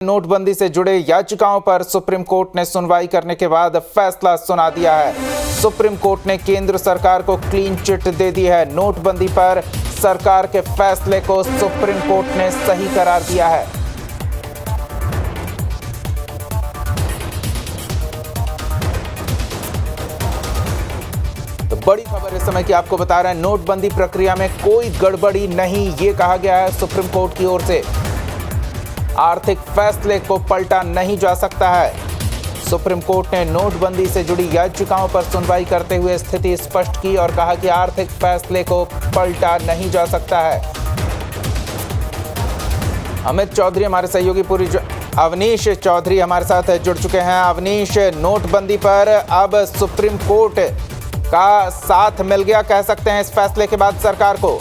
नोटबंदी से जुड़े याचिकाओं पर सुप्रीम कोर्ट ने सुनवाई करने के बाद फैसला सुना दिया है। सुप्रीम कोर्ट ने केंद्र सरकार को क्लीन चिट दे दी है। नोटबंदी पर सरकार के फैसले को सुप्रीम कोर्ट ने सही करार दिया है। तो बड़ी खबर इस समय की आपको बता रहे हैं, नोटबंदी प्रक्रिया में कोई गड़बड़ी नहीं, ये कहा गया है सुप्रीम कोर्ट की ओर से। आर्थिक फैसले को पलटा नहीं जा सकता है। सुप्रीम कोर्ट ने नोटबंदी से जुड़ी याचिकाओं पर सुनवाई करते हुए स्थिति स्पष्ट की और कहा कि आर्थिक फैसले को पलटा नहीं जा सकता है। अमित चौधरी हमारे सहयोगी अवनीश चौधरी हमारे साथ जुड़ चुके हैं। अवनीश, नोटबंदी पर अब सुप्रीम कोर्ट का साथ मिल गया, कह सकते हैं इस फैसले के बाद सरकार को।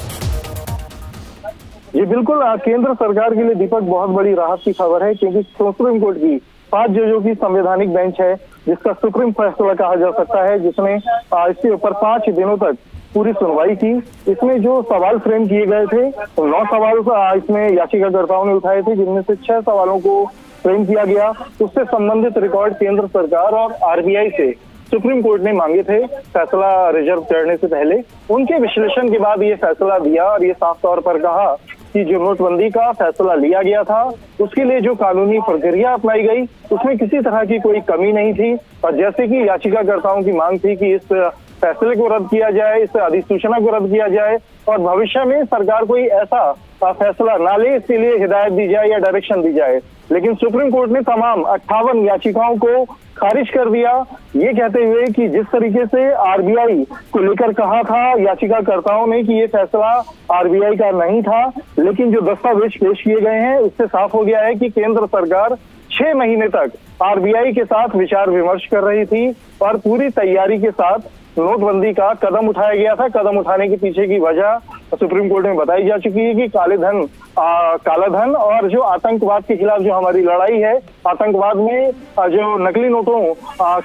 जी बिल्कुल, केंद्र सरकार के लिए दीपक बहुत बड़ी राहत की खबर है, क्योंकि सुप्रीम कोर्ट की 5 जजों की संवैधानिक बेंच है, जिसका सुप्रीम फैसला कहा जा सकता है, जिसने इसके ऊपर 5 दिनों तक पूरी सुनवाई की। इसमें जो सवाल फ्रेम किए गए थे, 9 सवाल इसमें याचिकाकर्ताओं ने उठाए थे, जिनमें से 6 सवालों को फ्रेम किया गया। उससे संबंधित रिकॉर्ड केंद्र सरकार और आरबीआई से सुप्रीम कोर्ट ने मांगे थे फैसला रिजर्व करने से पहले। उनके विश्लेषण के बाद ये फैसला दिया और ये साफ तौर पर कहा कि जो नोटबंदी का फैसला लिया गया था, उसके लिए जो कानूनी प्रक्रिया अपनाई गई, उसमें किसी तरह की कोई कमी नहीं थी। और जैसे कि याचिकाकर्ताओं की मांग थी कि इस फैसले को रद्द किया जाए, इस अधिसूचना को रद्द किया जाए और भविष्य में सरकार कोई ऐसा फैसला ना ले, इसके लिए हिदायत दी जाए या डायरेक्शन दी जाए। लेकिन सुप्रीम कोर्ट ने तमाम 58 याचिकाओं को खारिज कर दिया, ये कहते हुए कि जिस तरीके से आरबीआई को लेकर कहा था याचिकाकर्ताओं ने कि ये फैसला आरबीआई का नहीं था, लेकिन जो दस्तावेज पेश किए गए हैं उससे साफ हो गया है कि केंद्र सरकार 6 महीने तक आरबीआई के साथ विचार विमर्श कर रही थी और पूरी तैयारी के साथ नोटबंदी का कदम उठाया गया था। कदम उठाने के पीछे की वजह सुप्रीम कोर्ट में बताई जा चुकी है कि काला धन और जो आतंकवाद के खिलाफ जो हमारी लड़ाई है, आतंकवाद में जो नकली नोटों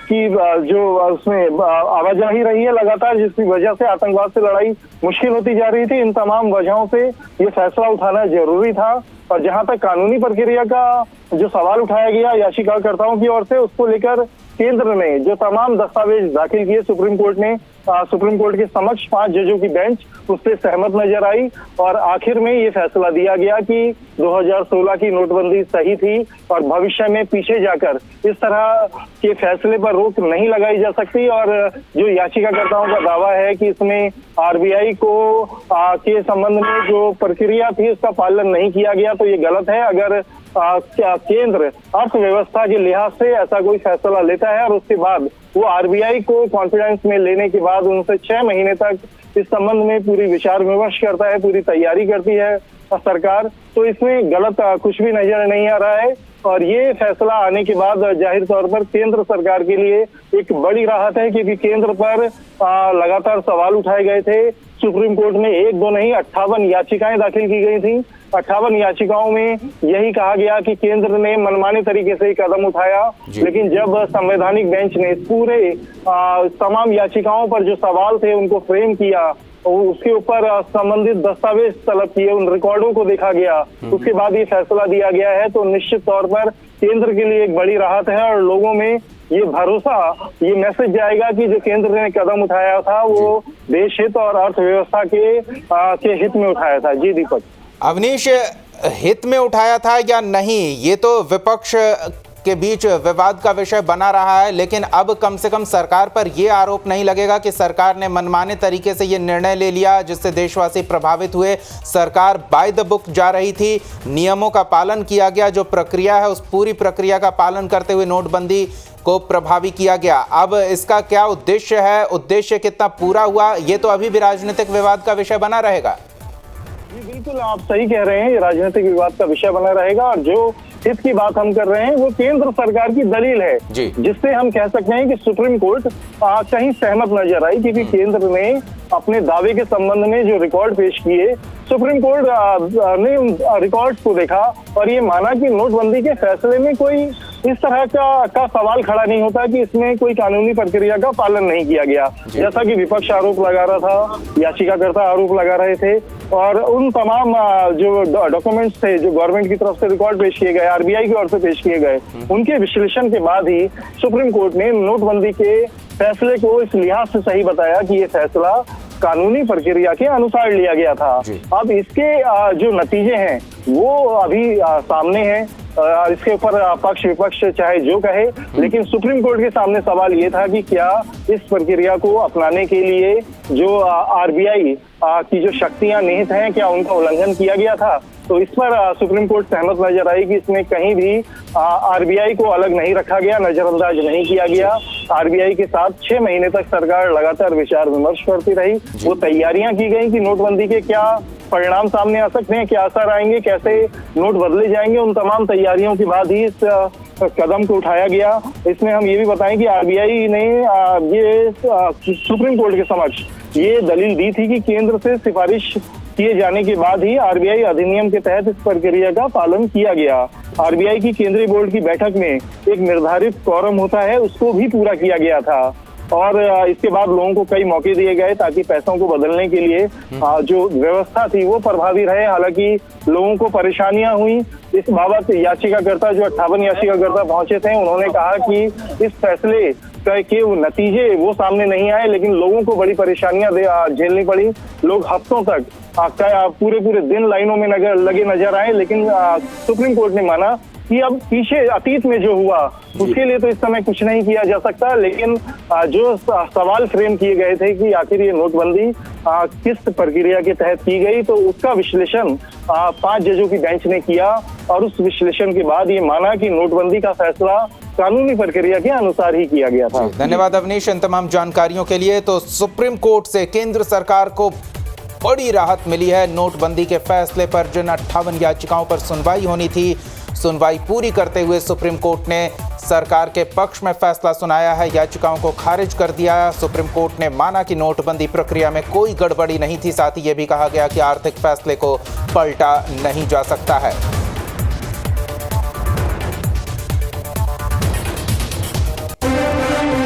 की जो उसमें आवाजाही रही है लगातार, जिसकी वजह से आतंकवाद से लड़ाई मुश्किल होती जा रही थी। इन तमाम वजहों से ये फैसला उठाना जरूरी था। और जहां तक कानूनी प्रक्रिया का जो सवाल उठाया गया याचिकाकर्ताओं की ओर से, उसको लेकर केंद्र ने जो तमाम दस्तावेज दाखिल किए, सुप्रीम कोर्ट के समक्ष 5 जजों की बेंच उससे सहमत नजर आई और आखिर में ये फैसला दिया गया कि 2016 की नोटबंदी सही थी और भविष्य में पीछे जाकर इस तरह के फैसले पर रोक नहीं लगाई जा सकती। और जो याचिकाकर्ताओं का दावा है कि इसमें आरबीआई को के संबंध में जो प्रक्रिया थी उसका पालन नहीं किया गया, तो ये गलत है। अगर केंद्र अर्थव्यवस्था के लिहाज से ऐसा कोई फैसला लेता है और उसके बाद वो आरबीआई को कॉन्फिडेंस में लेने के बाद उनसे 6 महीने तक इस संबंध में पूरी विचार विमर्श करता है, पूरी तैयारी करती है सरकार, तो इसमें गलत कुछ भी नजर नहीं आ रहा है। और ये फैसला आने के बाद जाहिर तौर पर केंद्र सरकार के लिए एक बड़ी राहत है, क्योंकि केंद्र पर लगातार सवाल उठाए गए थे। सुप्रीम कोर्ट में 1-2 नहीं 58 याचिकाएं दाखिल की गई थी। 58 याचिकाओं में यही कहा गया कि केंद्र ने मनमाने तरीके से कदम उठाया, लेकिन जब संवैधानिक बेंच ने पूरे तमाम याचिकाओं पर जो सवाल थे उनको फ्रेम किया, उसके ऊपर संबंधित दस्तावेज तलब किए, उन रिकॉर्डों को देखा गया, उसके बाद ये फैसला दिया गया है, तो निश्चित तौर पर केंद्र के लिए एक बड़ी राहत है और लोगों में ये भरोसा, ये मैसेज जाएगा कि जो केंद्र ने कदम उठाया था वो देश हित और अर्थव्यवस्था के हित में उठाया था। जी दीपक। अवनीश, हित में उठाया था या नहीं, ये तो विपक्ष के बीच विवाद का विषय बना रहा है, लेकिन अब कम से कम सरकार पर यह आरोप नहीं लगेगा कि सरकार ने मनमाने तरीके से ये निर्णय ले लिया जिससे देशवासी प्रभावित हुए। सरकार बाय द बुक जा रही थी, नियमों का पालन किया गया, जो प्रक्रिया है उस पूरी प्रक्रिया का पालन करते हुए नोटबंदी को प्रभावी किया गया। अब इसका क्या उद्देश्य है, उद्देश्य कितना पूरा हुआ, ये तो अभी भी राजनीतिक विवाद का विषय बना रहेगा। जी बिल्कुल, आप सही कह रहे हैं, ये राजनीतिक विवाद का विषय बना रहेगा। और जो हित की बात हम कर रहे हैं वो केंद्र सरकार की दलील है, जिससे हम कह सकते हैं कि सुप्रीम कोर्ट कहीं सहमत नजर आई, क्योंकि केंद्र ने अपने दावे के संबंध में जो रिकॉर्ड पेश किए, सुप्रीम कोर्ट ने उन रिकॉर्ड्स को देखा और ये माना कि नोटबंदी के फैसले में कोई इस तरह का सवाल खड़ा नहीं होता कि इसमें कोई कानूनी प्रक्रिया का पालन नहीं किया गया, जैसा कि विपक्ष आरोप लगा रहा था, याचिकाकर्ता आरोप लगा रहे थे। और उन तमाम जो डॉक्यूमेंट्स थे जो गवर्नमेंट की तरफ से रिकॉर्ड पेश किए गए, आरबीआई की ओर से पेश किए गए, उनके विश्लेषण के बाद ही सुप्रीम कोर्ट ने नोटबंदी के फैसले को इस लिहाज से सही बताया कि ये फैसला कानूनी प्रक्रिया के अनुसार लिया गया था। अब इसके जो नतीजे हैं वो अभी सामने हैं। इसके ऊपर पक्ष विपक्ष चाहे जो कहे, लेकिन सुप्रीम कोर्ट के सामने सवाल ये था कि क्या इस प्रक्रिया को अपनाने के लिए जो आरबीआई की जो शक्तियां निहित हैं, क्या उनका उल्लंघन किया गया था। तो इस पर सुप्रीम कोर्ट सहमत नजर आई कि इसमें कहीं भी आरबीआई को अलग नहीं रखा गया, नजरअंदाज नहीं किया गया। आरबीआई के साथ 6 महीने तक सरकार लगातार विचार विमर्श करती रही। वो तैयारियां की गई कि नोटबंदी के क्या परिणाम सामने आ सकते हैं, क्या असर आएंगे, कैसे नोट बदले जाएंगे। उन तमाम तैयारियों के बाद ही इस कदम को उठाया गया। इसमें हम ये भी बताएं कि आरबीआई ने ये सुप्रीम कोर्ट के समक्ष ये दलील दी थी कि केंद्र से सिफारिश किए जाने के बाद ही आरबीआई अधिनियम के तहत इस प्रक्रिया का पालन किया गया। आरबीआई की केंद्रीय बोर्ड की बैठक में एक निर्धारित क्वारम होता है, उसको भी पूरा किया गया था। और इसके बाद लोगों को कई मौके दिए गए ताकि पैसों को बदलने के लिए जो व्यवस्था थी वो प्रभावी रहे। हालांकि लोगों को परेशानियां हुई। इस बाबत याचिकाकर्ता जो 58 याचिकाकर्ता पहुंचे थे, उन्होंने कहा कि इस फैसले के नतीजे वो सामने नहीं आए, लेकिन लोगों को बड़ी परेशानियां झेलनी पड़ी। लोग हफ्तों तक पूरे दिन लाइनों में लगे नजर आए। लेकिन सुप्रीम कोर्ट ने माना कि अब पीछे अतीत में जो हुआ उसके लिए तो इस समय कुछ नहीं किया जा सकता, लेकिन जो सवाल फ्रेम किए गए थे कि आखिर ये नोटबंदी किस प्रक्रिया के तहत की गई, तो उसका विश्लेषण 5 जजों की बेंच ने किया। और उस विश्लेषण के बाद ये माना कि नोटबंदी का फैसला कानूनी प्रक्रिया के अनुसार ही किया गया था। धन्यवाद अवनीश इन तमाम जानकारियों के लिए। तो सुप्रीम कोर्ट से केंद्र सरकार को बड़ी राहत मिली है नोटबंदी के फैसले पर। जिन 58 याचिकाओं पर सुनवाई होनी थी, सुनवाई पूरी करते हुए सुप्रीम कोर्ट ने सरकार के पक्ष में फैसला सुनाया है, याचिकाओं को खारिज कर दिया। सुप्रीम कोर्ट ने माना कि नोटबंदी प्रक्रिया में कोई गड़बड़ी नहीं थी। साथ ही ये भी कहा गया कि आर्थिक फैसले को पलटा नहीं जा सकता है।